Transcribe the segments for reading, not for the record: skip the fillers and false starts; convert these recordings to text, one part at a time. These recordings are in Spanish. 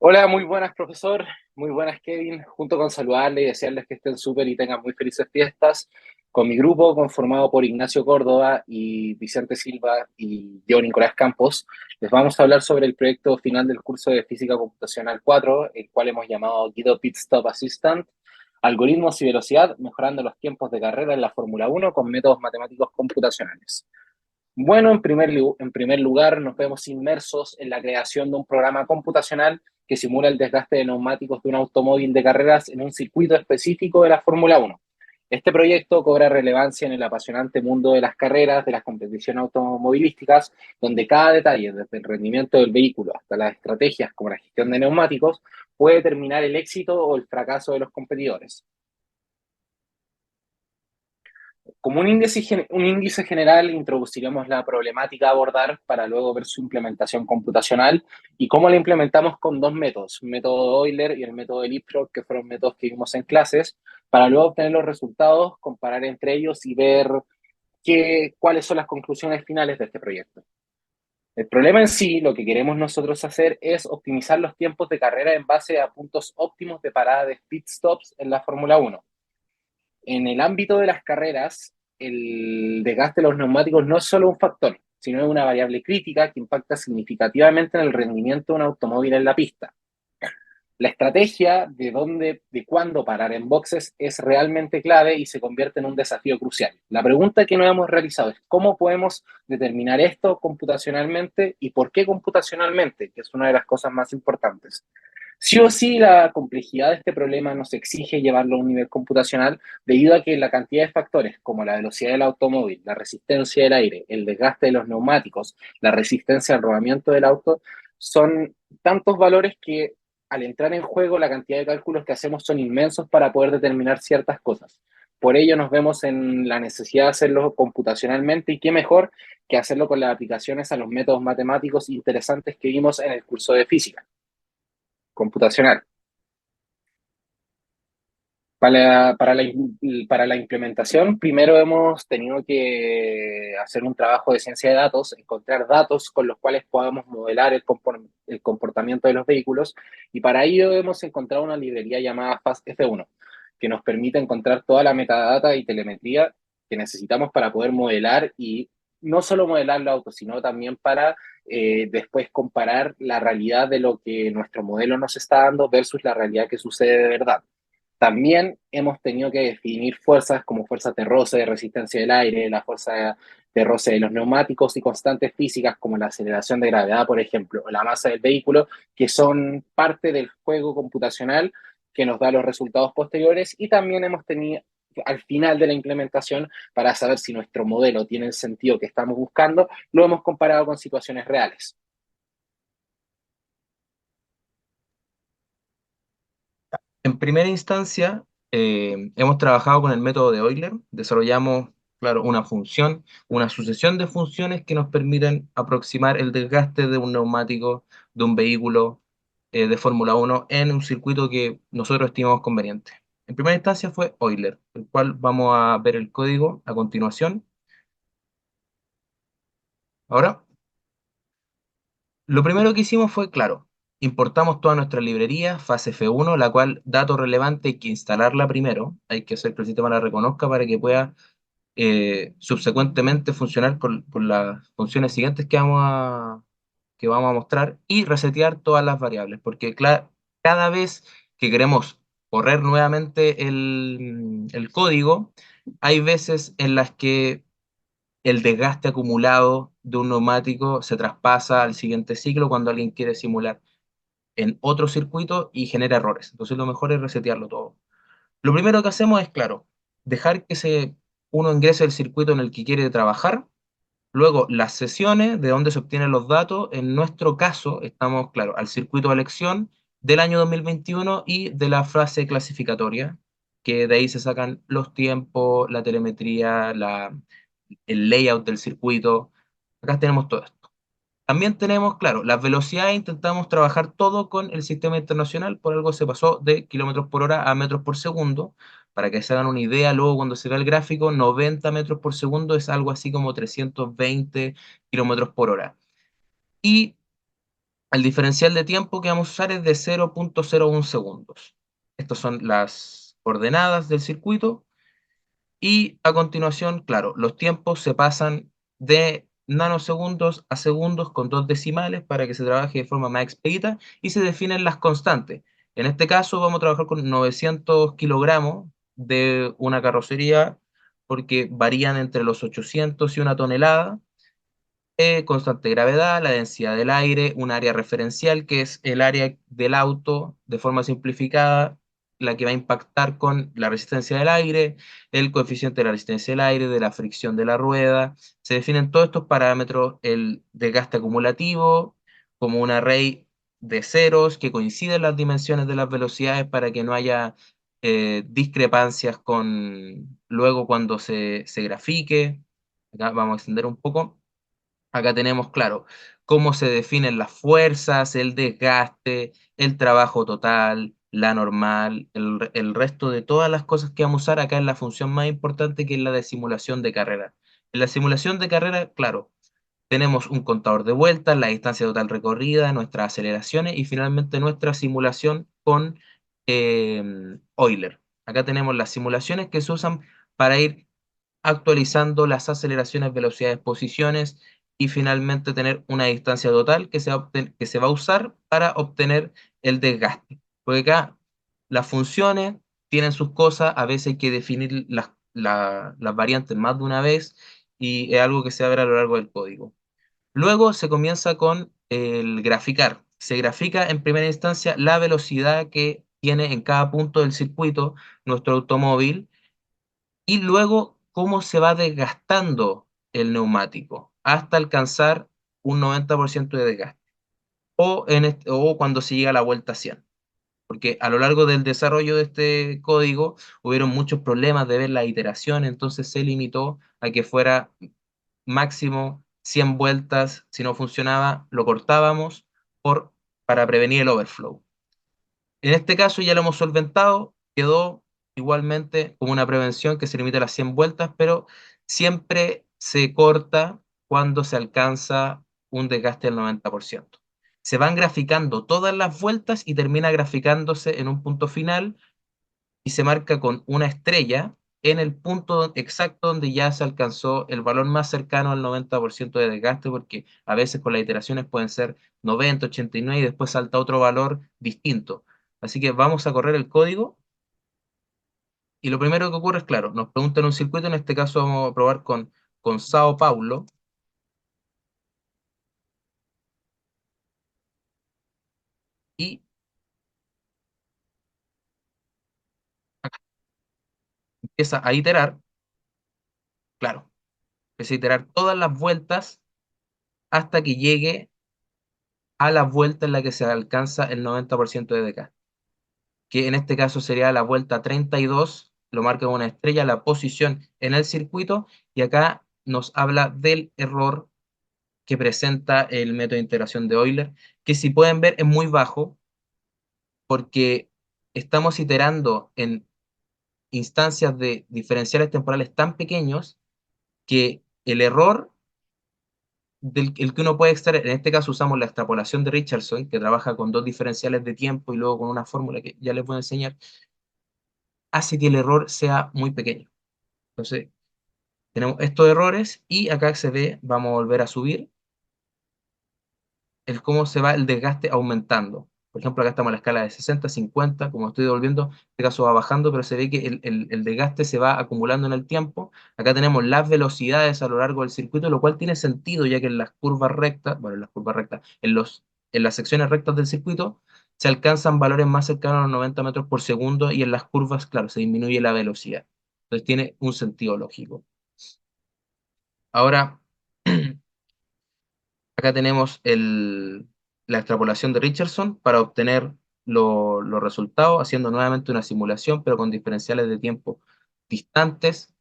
Hola, muy buenas, profesor. Muy buenas, Kevin. Junto con saludarles y desearles que estén súper y tengan muy felices fiestas. Con mi grupo, conformado por Ignacio Córdoba y Vicente Silva y yo, Nicolás Campos, les vamos a hablar sobre el proyecto final del curso de Física Computacional 4, el cual hemos llamado Guido Pit Stop Assistant, Algoritmos y Velocidad, mejorando los tiempos de carrera en la Fórmula 1 con métodos matemáticos computacionales. Bueno, en primer lugar, nos vemos inmersos en la creación de un programa computacional que simula el desgaste de neumáticos de un automóvil de carreras en un circuito específico de la Fórmula 1. Este proyecto cobra relevancia en el apasionante mundo de las carreras, de las competiciones automovilísticas, donde cada detalle, desde el rendimiento del vehículo hasta las estrategias como la gestión de neumáticos, puede determinar el éxito o el fracaso de los competidores. Como un índice general, introduciremos la problemática a abordar para luego ver su implementación computacional y cómo la implementamos con dos métodos, el método de Euler y el método de Leapfrog, que fueron métodos que vimos en clases, para luego obtener los resultados, comparar entre ellos y ver cuáles son las conclusiones finales de este proyecto. El problema en sí, lo que queremos nosotros hacer es optimizar los tiempos de carrera en base a puntos óptimos de parada de pit stops en la Fórmula 1. En el ámbito de las carreras, el desgaste de los neumáticos no es solo un factor, sino es una variable crítica que impacta significativamente en el rendimiento de un automóvil en la pista. La estrategia de cuándo parar en boxes es realmente clave y se convierte en un desafío crucial. La pregunta que nos hemos realizado es cómo podemos determinar esto computacionalmente y por qué computacionalmente, que es una de las cosas más importantes. Sí o sí, la complejidad de este problema nos exige llevarlo a un nivel computacional debido a que la cantidad de factores como la velocidad del automóvil, la resistencia del aire, el desgaste de los neumáticos, la resistencia al rodamiento del auto, son tantos valores que al entrar en juego la cantidad de cálculos que hacemos son inmensos para poder determinar ciertas cosas. Por ello nos vemos en la necesidad de hacerlo computacionalmente y qué mejor que hacerlo con las aplicaciones a los métodos matemáticos interesantes que vimos en el curso de física computacional. Para la implementación, primero hemos tenido que hacer un trabajo de ciencia de datos, encontrar datos con los cuales podamos modelar el comportamiento de los vehículos, y para ello hemos encontrado una librería llamada FastF1, que nos permite encontrar toda la metadata y telemetría que necesitamos para poder modelar y no solo modelar los autos, sino también para después comparar la realidad de lo que nuestro modelo nos está dando versus la realidad que sucede de verdad. También hemos tenido que definir fuerzas como fuerzas de roce, de resistencia del aire, la fuerza de roce de los neumáticos y constantes físicas como la aceleración de gravedad, por ejemplo, o la masa del vehículo, que son parte del juego computacional que nos da los resultados posteriores. Y también hemos tenido al final de la implementación, para saber si nuestro modelo tiene el sentido que estamos buscando, lo hemos comparado con situaciones reales. En primera instancia, hemos trabajado con el método de Euler, desarrollamos, claro, una función, una sucesión de funciones que nos permiten aproximar el desgaste de un neumático, de un vehículo de Fórmula 1 en un circuito que nosotros estimamos conveniente. En primera instancia fue Euler, el cual vamos a ver el código a continuación. Ahora, lo primero que hicimos fue, claro, importamos toda nuestra librería, fase F1, la cual, dato relevante, hay que instalarla primero, hay que hacer que el sistema la reconozca para que pueda subsecuentemente funcionar con las funciones siguientes que vamos a mostrar y resetear todas las variables, porque cada vez que queremos correr nuevamente el código, hay veces en las que el desgaste acumulado de un neumático se traspasa al siguiente ciclo cuando alguien quiere simular en otro circuito y genera errores. Entonces lo mejor es resetearlo todo. Lo primero que hacemos es, claro, dejar que uno ingrese el circuito en el que quiere trabajar. Luego, las sesiones de donde se obtienen los datos. En nuestro caso, estamos, claro, al circuito de elección del año 2021 y de la fase clasificatoria, que de ahí se sacan los tiempos, la telemetría, el layout del circuito. Acá tenemos todo esto. También tenemos, claro, las velocidades, intentamos trabajar todo con el sistema internacional, por algo se pasó de kilómetros por hora a metros por segundo. Para que se hagan una idea, luego cuando se ve el gráfico, 90 metros por segundo es algo así como 320 kilómetros por hora. Y El diferencial de tiempo que vamos a usar es de 0,01 segundos. Estas son las coordenadas del circuito. Y a continuación, claro, los tiempos se pasan de nanosegundos a segundos con dos decimales para que se trabaje de forma más expedita y se definen las constantes. En este caso vamos a trabajar con 900 kilogramos de una carrocería porque varían entre los 800 y una tonelada, constante de gravedad, la densidad del aire, un área referencial, que es el área del auto de forma simplificada, la que va a impactar con la resistencia del aire, el coeficiente de la resistencia del aire, de la fricción de la rueda. Se definen todos estos parámetros, el desgaste acumulativo, como un array de ceros que coinciden las dimensiones de las velocidades para que no haya discrepancias con luego cuando se grafique. Acá vamos a extender un poco. Acá tenemos, claro, cómo se definen las fuerzas, el desgaste, el trabajo total, la normal, el resto de todas las cosas que vamos a usar acá en la función más importante, que es la de simulación de carrera. En la simulación de carrera, claro, tenemos un contador de vueltas, la distancia total recorrida, nuestras aceleraciones y finalmente nuestra simulación con Euler. Acá tenemos las simulaciones que se usan para ir actualizando las aceleraciones, velocidades, posiciones y finalmente tener una distancia total que se va a usar para obtener el desgaste. Porque acá las funciones tienen sus cosas, a veces hay que definir las variantes más de una vez y es algo que se va a ver a lo largo del código. Luego se comienza con el graficar. Se grafica en primera instancia la velocidad que tiene en cada punto del circuito nuestro automóvil y luego cómo se va desgastando el neumático hasta alcanzar un 90% de desgaste o cuando se llega a la vuelta 100. Porque a lo largo del desarrollo de este código hubieron muchos problemas de ver la iteración, entonces se limitó a que fuera máximo 100 vueltas. Si no funcionaba, lo cortábamos por, para prevenir el overflow. En este caso ya lo hemos solventado, quedó igualmente como una prevención que se limita a las 100 vueltas, pero siempre se corta cuando se alcanza un desgaste del 90%. Se van graficando todas las vueltas y termina graficándose en un punto final y se marca con una estrella en el punto exacto donde ya se alcanzó el valor más cercano al 90% de desgaste, porque a veces con las iteraciones pueden ser 90, 89 y después salta otro valor distinto. Así que vamos a correr el código y lo primero que ocurre es, claro, nos preguntan un circuito, en este caso vamos a probar con Sao Paulo y empieza a iterar, claro, empieza a iterar todas las vueltas hasta que llegue a la vuelta en la que se alcanza el 90% de desgaste, que en este caso sería la vuelta 32, lo marca con una estrella, la posición en el circuito, y acá nos habla del error que presenta el método de integración de Euler, que si pueden ver es muy bajo, porque estamos iterando en instancias de diferenciales temporales tan pequeños que el error el que uno puede extraer, en este caso usamos la extrapolación de Richardson, que trabaja con dos diferenciales de tiempo y luego con una fórmula que ya les voy a enseñar, hace que el error sea muy pequeño. Entonces, tenemos estos errores y acá se ve, vamos a volver a subir, el cómo se va el desgaste aumentando. Por ejemplo, acá estamos en la escala de 60, 50, como estoy devolviendo, en este caso va bajando, pero se ve que el desgaste se va acumulando en el tiempo. Acá tenemos las velocidades a lo largo del circuito, lo cual tiene sentido, ya que en las curvas rectas, bueno, en las curvas rectas, en las secciones rectas del circuito, se alcanzan valores más cercanos a los 90 metros por segundo y en las curvas, claro, se disminuye la velocidad. Entonces tiene un sentido lógico. Ahora, acá tenemos la extrapolación de Richardson para obtener los resultados, haciendo nuevamente una simulación, pero con diferenciales de tiempo distantes,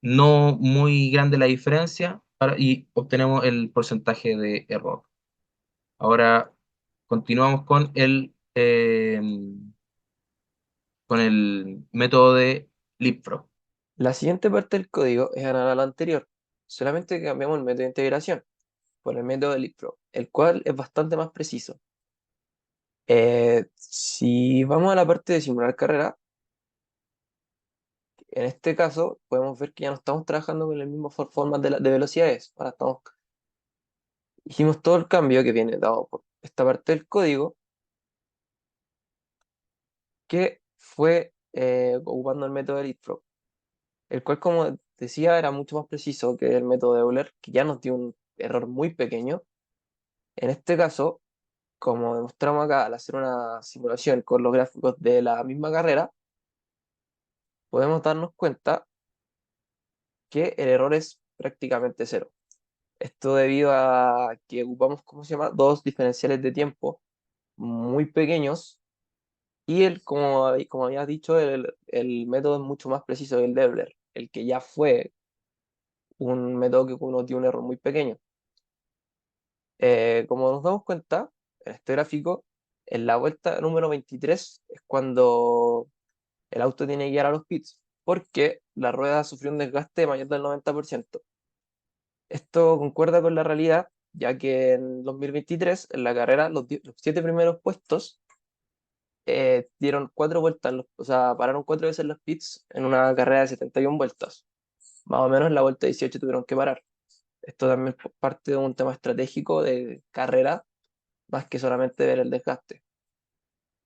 no muy grande la diferencia, y obtenemos el porcentaje de error. Ahora continuamos con el método de Leapfrog. La siguiente parte del código es análoga a la anterior, solamente que cambiamos el método de integración por el método de leapfrog, el cual es bastante más preciso. Si vamos a la parte de simular carrera, en este caso podemos ver que ya no estamos trabajando con el mismo formas de velocidades. Ahora hicimos todo el cambio que viene dado por esta parte del código, que fue ocupando el método de leapfrog, el cual, como decía, era mucho más preciso que el método de Euler, que ya nos dio un error muy pequeño. En este caso, como demostramos acá al hacer una simulación con los gráficos de la misma carrera, podemos darnos cuenta que el error es prácticamente cero. Esto debido a que ocupamos, ¿cómo se llama?, dos diferenciales de tiempo muy pequeños, y como había dicho, el método es mucho más preciso que el de Euler, el que ya fue un método que nos dio un error muy pequeño. Como nos damos cuenta, en este gráfico, en la vuelta número 23 es cuando el auto tiene que llegar a los pits, porque la rueda sufrió un desgaste mayor del 90%. Esto concuerda con la realidad, ya que en 2023, en la carrera, los 7 primeros puestos dieron 4 vueltas, o sea, pararon 4 veces los pits en una carrera de 71 vueltas. Más o menos en la vuelta 18 tuvieron que parar. Esto también es parte de un tema estratégico de carrera, más que solamente ver el desgaste.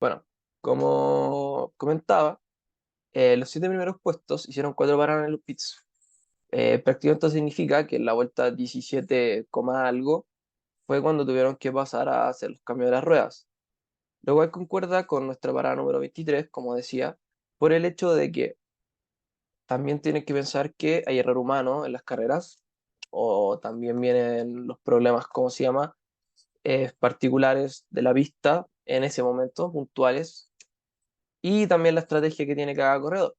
Bueno, como comentaba, los 7 primeros puestos hicieron 4 paradas en los pits. Prácticamente esto significa que en la vuelta 17, algo fue cuando tuvieron que pasar a hacer los cambios de las ruedas. Lo cual concuerda con nuestra parada número 23, como decía, por el hecho de que también tienen que pensar que hay error humano en las carreras, o también vienen los problemas, ¿cómo se llama?, particulares de la pista en ese momento, puntuales, y también la estrategia que tiene cada corredor.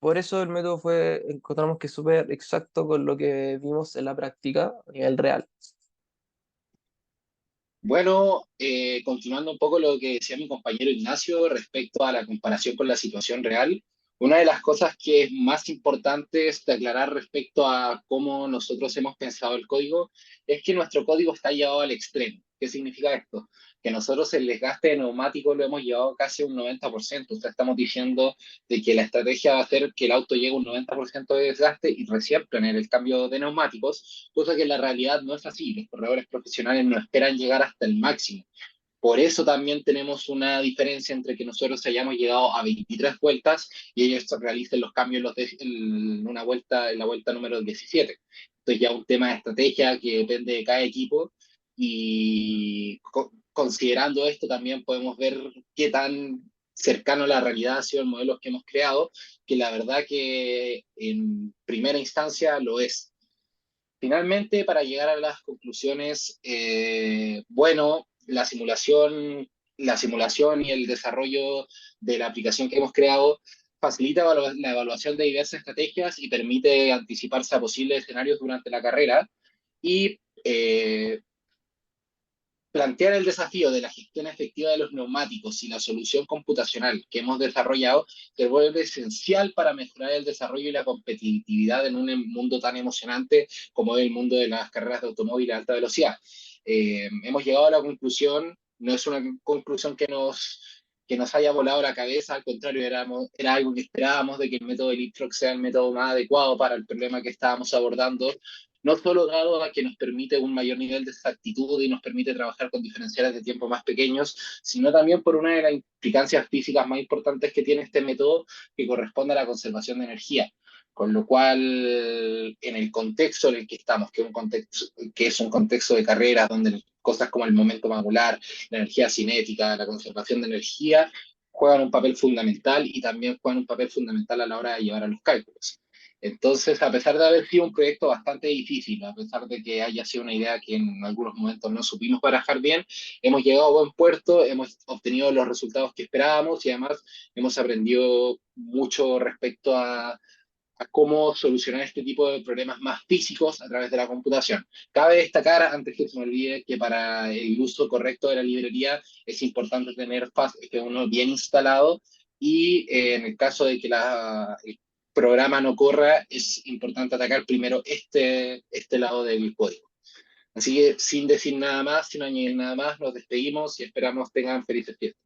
Por eso el método encontramos que es súper exacto con lo que vimos en la práctica a nivel real. Bueno, continuando un poco lo que decía mi compañero Ignacio respecto a la comparación con la situación real, una de las cosas que es más importantes de aclarar respecto a cómo nosotros hemos pensado el código es que nuestro código está llevado al extremo. ¿Qué significa esto? Que nosotros el desgaste de neumático lo hemos llevado casi a un 90%. O sea, estamos diciendo de que la estrategia va a ser que el auto llegue a un 90% de desgaste y recién planear el cambio de neumáticos, cosa que en la realidad no es así. Los corredores profesionales no esperan llegar hasta el máximo. Por eso también tenemos una diferencia entre que nosotros hayamos llegado a 23 vueltas y ellos realicen los cambios en la vuelta número 17. Entonces ya un tema de estrategia que depende de cada equipo y considerando esto también podemos ver qué tan cercano a la realidad ha sido el modelo que hemos creado, que la verdad que en primera instancia lo es. Finalmente, para llegar a las conclusiones, bueno, la simulación y el desarrollo de la aplicación que hemos creado facilita la evaluación de diversas estrategias y permite anticiparse a posibles escenarios durante la carrera y plantear el desafío de la gestión efectiva de los neumáticos y la solución computacional que hemos desarrollado se vuelve esencial para mejorar el desarrollo y la competitividad en un mundo tan emocionante como es el mundo de las carreras de automóvil a alta velocidad. Hemos llegado a la conclusión, no es una conclusión que nos haya volado la cabeza, al contrario, era algo que esperábamos de que el método de LeapFrog sea el método más adecuado para el problema que estábamos abordando, no solo dado a que nos permite un mayor nivel de exactitud y nos permite trabajar con diferenciales de tiempo más pequeños, sino también por una de las implicancias físicas más importantes que tiene este método, que corresponde a la conservación de energía. Con lo cual, en el contexto en el que estamos, que es un contexto de carreras, donde cosas como el momento angular, la energía cinética, la conservación de energía, juegan un papel fundamental y también juegan un papel fundamental a la hora de llevar a los cálculos. Entonces, a pesar de haber sido un proyecto bastante difícil, a pesar de que haya sido una idea que en algunos momentos no supimos barajar bien, hemos llegado a buen puerto, hemos obtenido los resultados que esperábamos y además hemos aprendido mucho respecto a cómo solucionar este tipo de problemas más físicos a través de la computación. Cabe destacar, antes que se me olvide, que para el uso correcto de la librería es importante tener uno bien instalado y en el caso de que el programa no corra, es importante atacar primero este lado del código. Así que sin decir nada más, sin añadir nada más, nos despedimos y esperamos tengan felices fiestas.